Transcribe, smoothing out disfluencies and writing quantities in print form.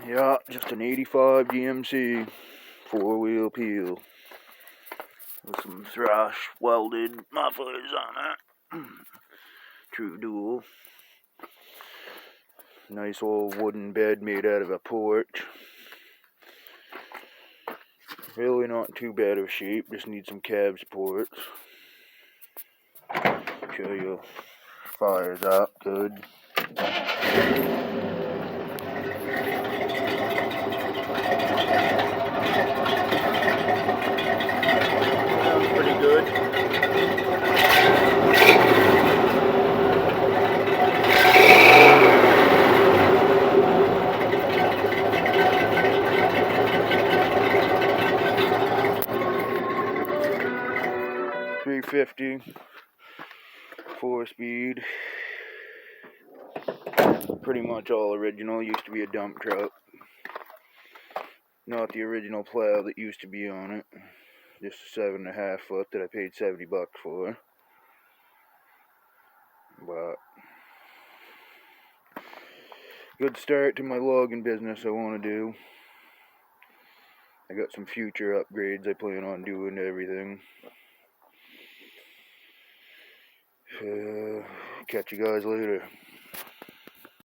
Yeah, just an 85 GMC 4-wheel peel with some Thrash welded mufflers on it. True dual. Nice old wooden bed made out of a porch. Really not too bad of shape, just need some cab supports. Show you fires up good. Sounds pretty good. .350 4-speed. Pretty much all original. Used to be a dump truck. Not the original plow that used to be on it. Just a 7.5 foot that I paid $70 for. But good start to my logging business I want to do. I got some future upgrades I plan on doing to everything. Catch you guys later.